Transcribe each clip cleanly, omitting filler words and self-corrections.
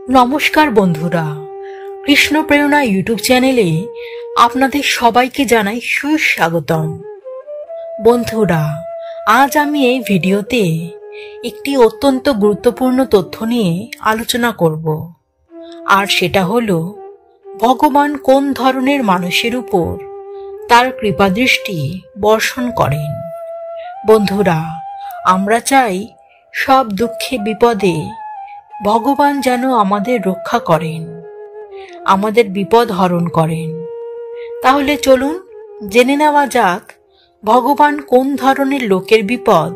নমস্কার বন্ধুরা, কৃষ্ণ প্রেরণা ইউটিউব চ্যানেলে আপনাদের সবাইকে জানাই সুস্বাগতম। বন্ধুরা, আজ আমি এই ভিডিওতে একটি অত্যন্ত গুরুত্বপূর্ণ তথ্য নিয়ে আলোচনা করব, আর সেটা হলো ভগবান কোন ধরনের মানুষের উপর তার কৃপাদৃষ্টি বর্ষণ করেন। বন্ধুরা, আমরা চাই সব দুঃখে বিপদে ভগবান যেন আমাদের রক্ষা করেন, আমাদের বিপদ হরণ করেন। তাহলে চলুন জেনে নেওয়া যাক ভগবান কোন ধরনের লোকের বিপদ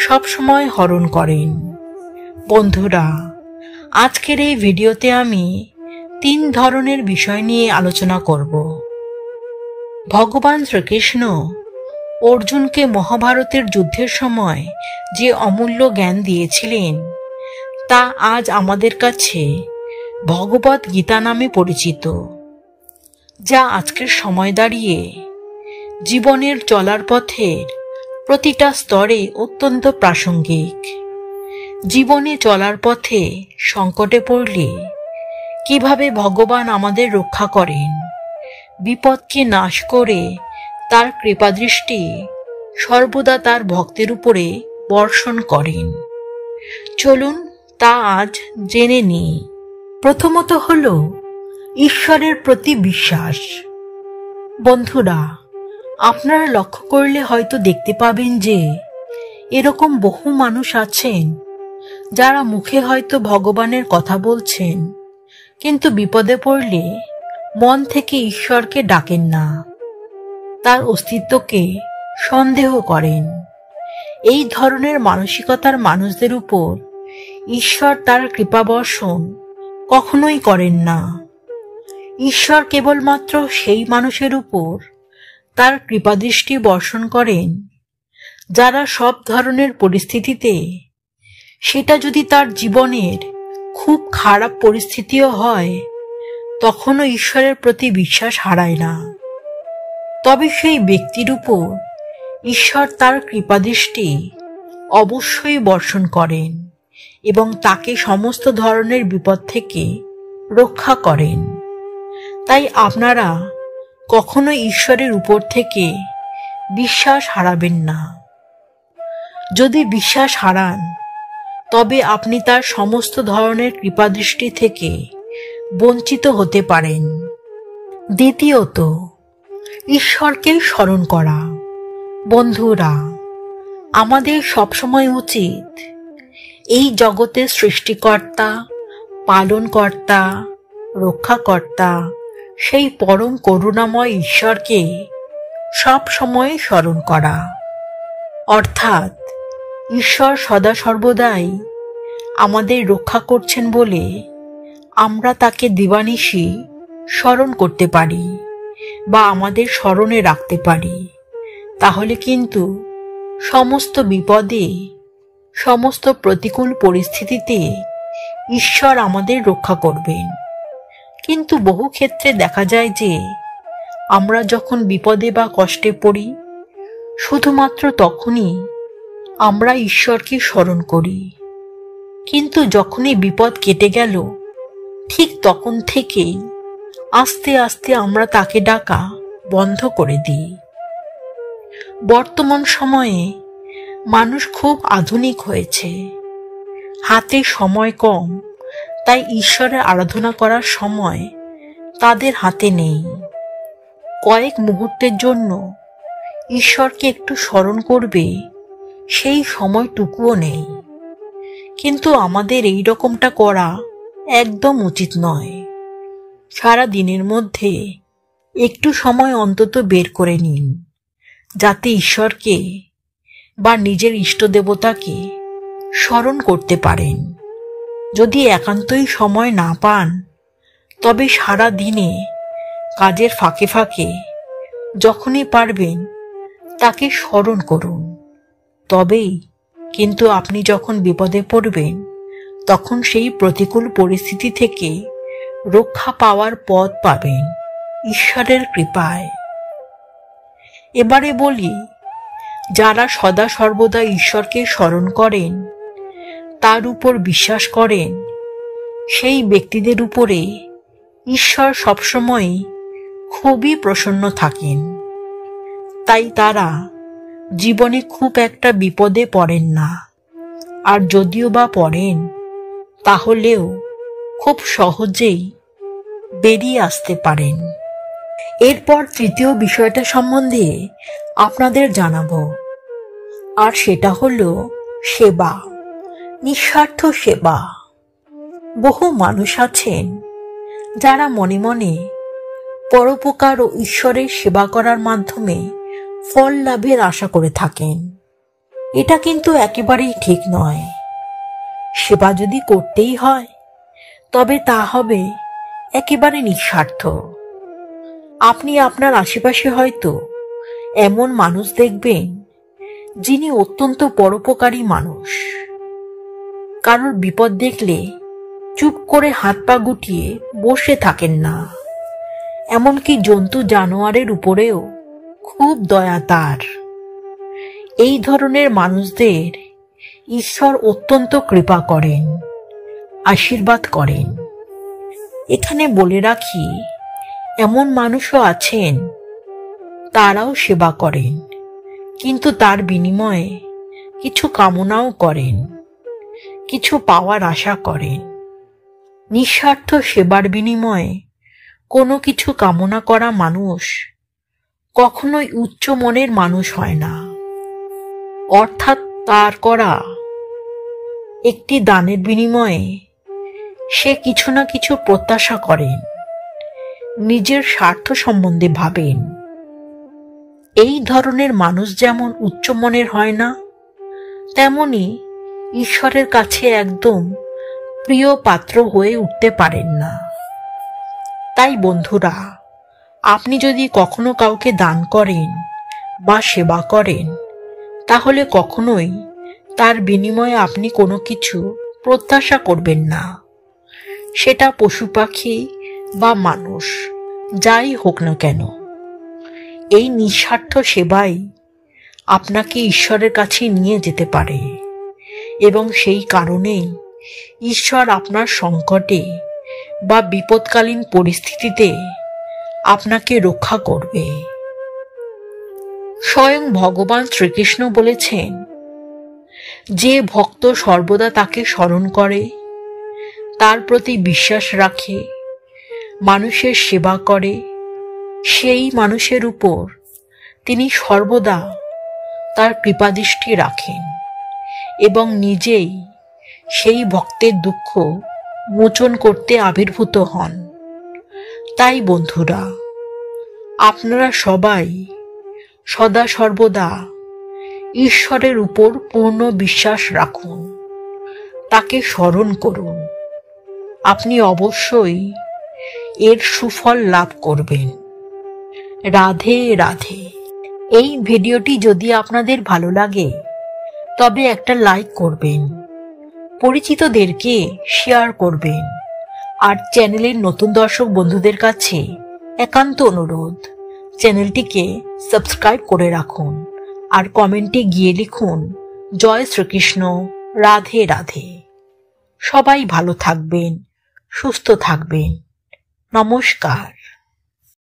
সবসময় হরণ করেন। বন্ধুরা, আজকের এই ভিডিওতে আমি 3 ধরনের বিষয় নিয়ে আলোচনা করব। ভগবান শ্রীকৃষ্ণ অর্জুনকে মহাভারতের যুদ্ধের সময় যে অমূল্য জ্ঞান দিয়েছিলেন তা আজ আমাদের কাছে ভগবত গীতা নামে পরিচিত, যা আজকের সময় দাঁড়িয়ে জীবনের চলার পথের প্রতিটা স্তরে অত্যন্ত প্রাসঙ্গিক। জীবনে চলার পথে সংকটে পড়লে কিভাবে ভগবান আমাদের রক্ষা করেন, বিপদকে নাশ করে তার কৃপাদৃষ্টি সর্বদা তার ভক্তের উপরে বর্ষণ করেন। চলুন তা আজ জেনে নিই। প্রথমত হল ঈশ্বরের প্রতি বিশ্বাস। বন্ধুরা, আপনারা লক্ষ্য করলে হয়তো দেখতে পাবেন যে এরকম বহু মানুষ আছেন যারা মুখে হয়তো ভগবানের কথা বলছেন, কিন্তু বিপদে পড়লে মন থেকে ঈশ্বরকে ডাকেন না, তার অস্তিত্বকে সন্দেহ করেন। এই ধরনের মানসিকতার মানুষদের উপর ঈশ্বর তার কৃপা বর্ষণ কখনোই করেন না। ঈশ্বর কেবলমাত্র সেই মানুষের উপর তার কৃপাদৃষ্টি বর্ষণ করেন যারা সব ধরনের পরিস্থিতিতে, সেটা যদি তার জীবনের খুব খারাপ পরিস্থিতিও হয়, তখনও ঈশ্বরের প্রতি বিশ্বাস হারায় না। তবে সেই ব্যক্তির উপর ঈশ্বর তার কৃপাদৃষ্টি অবশ্যই বর্ষণ করেন এবং তাকে সমস্ত ধরনের বিপদ থেকে রক্ষা করেন। তাই আপনারা কখনো ঈশ্বরের উপর থেকে বিশ্বাস হারাবেন না। যদি বিশ্বাস হারান, তবে আপনি তার সমস্ত ধরনের কৃপাদৃষ্টি থেকে বঞ্চিত হতে পারেন। দ্বিতীয়ত, ঈশ্বরকে স্মরণ করা। বন্ধুরা, আমাদের সবসময় উচিত এই জগতের সৃষ্টিকর্তা, পালনকর্তা, রক্ষাকর্তা, সেই পরম করুণাময় ঈশ্বরকে সব সময় স্মরণ করা। অর্থাৎ ঈশ্বর সদা সর্বদাই আমাদের রক্ষা করছেন বলে আমরা তাকে দিবানিশি স্মরণ করতে পারি বা আমাদের স্মরণে রাখতে পারি। তাহলে কিন্তু সমস্ত বিপদে, সমস্ত প্রতিকূল পরিস্থিতিতে ঈশ্বর আমাদের রক্ষা করবেন। কিন্তু বহু ক্ষেত্রে দেখা যায় যে আমরা যখন বিপদে বা কষ্টে পড়ি, শুধুমাত্র তখনই আমরা ঈশ্বরকে স্মরণ করি, কিন্তু যখনই বিপদ কেটে গেল, ঠিক তখন থেকেই আস্তে আস্তে আমরা তাকে ডাকা বন্ধ করে দিই। বর্তমান সময়ে মানুষ খুব আধুনিক হয়েছে, হাতে সময় কম, তাই ঈশ্বরের আরাধনা করার সময় তাদের হাতে নেই। কয়েক মুহূর্তের জন্য ঈশ্বরকে একটু স্মরণ করবে, সেই সময়টুকুও নেই। কিন্তু আমাদের এই রকমটা করা একদম উচিত নয়। সারা দিনের মধ্যে একটু সময় অন্তত বের করে নিন, যাতে ঈশ্বরকে বা নিজের ইষ্ট দেবতাকে স্মরণ করতে পারেন। যদি একান্তই সময় না পান, তবে সারা দিনে কাজের ফাঁকে ফাঁকে যখনই পারবেন তাকে স্মরণ করুন। তবেই কিন্তু আপনি যখন বিপদে পড়বেন, তখন সেই প্রতিকূল পরিস্থিতি থেকে রক্ষা পাওয়ার পথ পাবেন ঈশ্বরের কৃপায়। এবারে বলি, যারা সদা সর্বদা ঈশ্বরকে স্মরণ করেন, তার উপর বিশ্বাস করেন, সেই ব্যক্তিদের উপরে ঈশ্বর সবসময় খুবই প্রসন্ন থাকেন। তাই তারা জীবনে খুব একটা বিপদে পড়েন না, আর যদিও বা পড়েন তাহলেও খুব সহজেই বেরিয়ে আসতে পারেন। এরপর তৃতীয় বিষয়টা সম্বন্ধে আপনাদের জানাবো, আর সেটা হলো সেবা, নিঃস্বার্থ সেবা। বহু মানুষ আছেন যারা মনে মনে পরোপকার ও ঈশ্বরের সেবা করার মাধ্যমে ফল লাভের আশা করে থাকেন। এটা কিন্তু একেবারেই ঠিক নয়। সেবা যদি করতেই হয় তবে তা হবে একেবারে নিঃস্বার্থ। আপনি আপনার আশেপাশে হয়তো এমন মানুষ দেখবেন যিনি অত্যন্ত পরোপকারী মানুষ। কারোর বিপদ দেখলে চুপ করে হাত পা গুটিয়ে বসে থাকেন না। এমনকি জন্তু জানোয়ারের উপরেও খুব দয়া তার। এই ধরনের মানুষদের ঈশ্বর অত্যন্ত কৃপা করেন, আশীর্বাদ করেন। এখানে বলে রাখি, এমন মানুষও আছেন তারাও সেবা করেন, কিন্তু তার বিনিময়ে কিছু কামনাও করেন, কিছু পাওয়ার আশা করেন। নিঃস্বার্থ সেবার বিনিময়ে কোনো কিছু কামনা করা মানুষ কখনোই উচ্চ মনের মানুষ হয় না। অর্থাৎ তার করা একটি দানের বিনিময়ে সে কিছু না কিছু প্রত্যাশা করেন, নিজের স্বার্থ সম্বন্ধে ভাবেন। এই ধরনের মানুষ যেমন উচ্চ মনের হয় না, তেমনি ঈশ্বরের কাছে একদম প্রিয় পাত্র হয়ে উঠতে পারেন না। তাই বন্ধুরা, আপনি যদি কখনো কাউকে দান করেন বা সেবা করেন, তাহলে কখনোই তার বিনিময়ে আপনি কোনো কিছু প্রত্যাশা করবেন না। সেটা পশু পাখি বা মানুষ, যাই হোক না কেন। এই নিঃস্বার্থ সেবাই আপনাকে ঈশ্বরের কাছে নিয়ে যেতে পারে, এবং সেই কারণেই ঈশ্বর আপনার সংকটে বা বিপদকালীন পরিস্থিতিতে আপনাকে রক্ষা করবে। স্বয়ং ভগবান শ্রীকৃষ্ণ বলেছেন, যে ভক্ত সর্বদা তাকে স্মরণ করে, তার প্রতি বিশ্বাস রাখে, মানুষের সেবা করে, সেই মানুষের উপর তিনি সর্বদা তার কৃপাদৃষ্টি রাখেন এবং নিজেই সেই ভক্তের দুঃখ মোচন করতে আবির্ভূত হন। তাই বন্ধুরা, আপনারা সবাই সদা সর্বদা ঈশ্বরের উপর পূর্ণ বিশ্বাস রাখুন, তাকে স্মরণ করুন। আপনি অবশ্যই এর সুফল লাভ করবেন। রাধে রাধে। এই ভিডিওটি যদি আপনাদের ভালো লাগে তবে একটা লাইক করবেন, পরিচিতদেরকে শেয়ার করবেন, আর চ্যানেলের নতুন দর্শক বন্ধুদের কাছে একান্ত অনুরোধ, চ্যানেলটিকে সাবস্ক্রাইব করে রাখুন আর কমেন্টে গিয়ে লিখুন জয় শ্রীকৃষ্ণ, রাধে রাধে। সবাই ভালো থাকবেন, সুস্থ থাকবেন। নমস্কার।